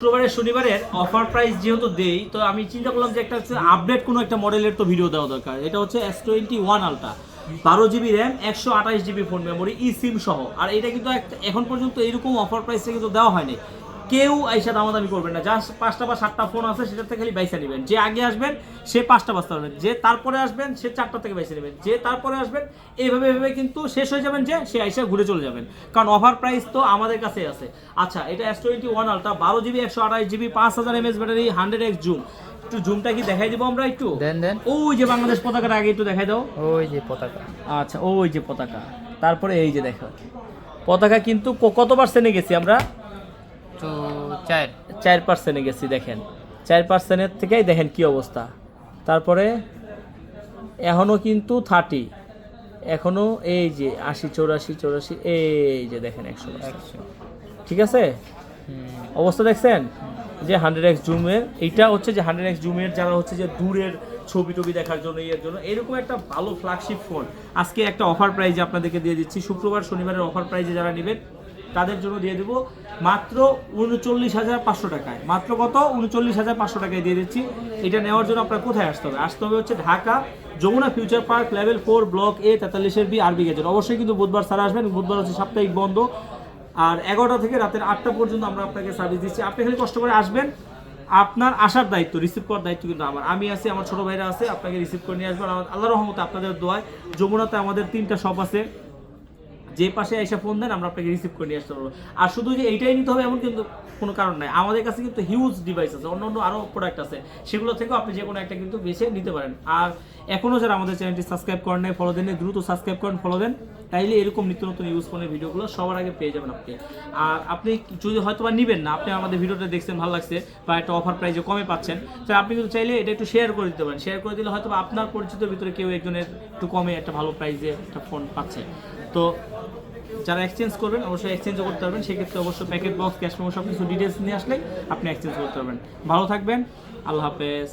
শুক্রবারের শনিবারের offer price যেহেতু দেই, তো আমি চিন্তা করলাম যে একটা হচ্ছে আপডেট কোনো একটা মডেলের তো ভিডিও দেওয়া দরকার। এটা হচ্ছে S21 ultra, 12 GB RAM, 128 GB phone memory, eSIM সহ। আর এটা কিন্তু এখন পর্যন্ত এরকম অফার প্রাইসে কিন্তু দেওয়া হয়নি। কেউ আইসা দামাদামি করবেন না, জাস্ট 5টা বা 7টা ফোন আছে সেটার থেকে খালি বাইসা নেবেন। যে আগে আসবেন সে 5টা বাঁচতে পারবেন, যে তারপরে আসবেন সে 4টা থেকে বাইসা নেবেন, যে তারপরে আসবেন এইভাবে এভাবে কিন্তু শেষ হয়ে যাবেন, যে সে আইসা ঘুরে চলে যাবেন, কারণ অফার প্রাইস তো আমাদের কাছেই আছে। আচ্ছা, এটা S21 ultra, 12 GB, 128 GB, 5000 mAh battery, 100x zoom. একটু জুমটা কি দেখাই দিব আমরা একটু? দেন ওই যে বাংলাদেশ পতাকাটা আগে একটু দেখাই দাও। ওই যে পতাকা। আচ্ছা, ওই যে পতাকা, তারপরে এই যে দেখো পতাকা কিন্তু কত পার্সেন্টে গেছি আমরা? তো 4% গেছি। দেখেন 4%-এর থেকেই দেখেন কি অবস্থা। তারপরে এখনো কিন্তু 30, এখনো এই যে 80, 84, এই যে দেখেন 100। ঠিক আছে, অবস্থা দেখছেন যে 100x জুমের। এইটা হচ্ছে যে 100x জুমের যারা হচ্ছে যে দূরের ছবি টবি দেখার জন্য, এর জন্য এরকম একটা ভালো ফ্ল্যাগশিপ ফোন আজকে একটা অফার প্রাইজে আপনাদেরকে দিয়ে দিচ্ছি। শুক্রবার শনিবারের অফার প্রাইজে যারা নেবেন তাদের জন্য দিয়ে দেবো মাত্র 39,500 টাকায়। মাত্র কত? 39,500 টাকায় দিয়ে দিচ্ছি। এটা নেওয়ার জন্য আপনার কোথায় আসতে হবে? আসতে হবে হচ্ছে Dhaka Jamuna future park, level 4, block A, 43B, আরবি গেজেট। অবশ্যই কিন্তু বুধবার ছাড়া আসবেন, বুধবার হচ্ছে সাপ্তাহিক বন্ধ। আর 11টা থেকে রাতের 8টা পর্যন্ত আমরা আপনাকে সার্ভিস দিচ্ছি। আপনি খালি কষ্ট করে আসবেন, আপনার আসার দায়িত্ব, রিসিভ করার দায়িত্ব কিন্তু আমার। আমি আছি, আমার ছোট ভাইরা আছে, আপনাকে রিসিভ করে নিয়ে আসবেন। আল্লাহর রহমতে আপনাদের দোয়ায় যমুনাতে আমাদের 3টা শপ আছে, যে পাশে এসে ফোন দেন আমরা আপনাকে রিসিভ করে নিয়ে আসতে পারবো। আর শুধু যে এইটাই নিতে হবে এমন কিন্তু কোনো কারণ নাই, আমাদের কাছে কিন্তু হিউজ ডিভাইস আছে, অন্য আরও প্রোডাক্ট আছে, সেগুলো থেকেও আপনি যে কোনো একটা কিন্তু বেছে নিতে পারেন। আর এখনও যারা আমাদের চ্যানেলটি সাবস্ক্রাইব করেন নাই, ফলো দেন, দ্রুত সাবস্ক্রাইব করেন, ফলো দেন, তাইলে এরকম নিত্য নতুন ইউজ ফোনের ভিডিওগুলো সবার আগে পেয়ে যাবেন আপনি। আর আপনি যদি হয়তো বা নেবেন না, আপনি আমাদের ভিডিওটা দেখছেন, ভালো লাগছে বা একটা অফার প্রাইসে কমে পাচ্ছেন, তো আপনি কিন্তু চাইলে এটা একটু শেয়ার করে দিতে পারেন। শেয়ার করে দিলে হয়তো আপনার পরিচিতের ভিতরে কেউ একজনের একটু কমে একটা ভালো প্রাইসে একটা ফোন পাচ্ছে। তো যারা এক্সচেঞ্জ করবেন অবশ্যই এক্সচেঞ্জও করতে পারবেন, সেক্ষেত্রে অবশ্যই প্যাকেট বক্স, ক্যাশ মেমো সব কিছু ডিটেলস নিয়ে আসলে আপনি এক্সচেঞ্জ করতে পারবেন। ভালো থাকবেন, আল্লাহ হাফেজ।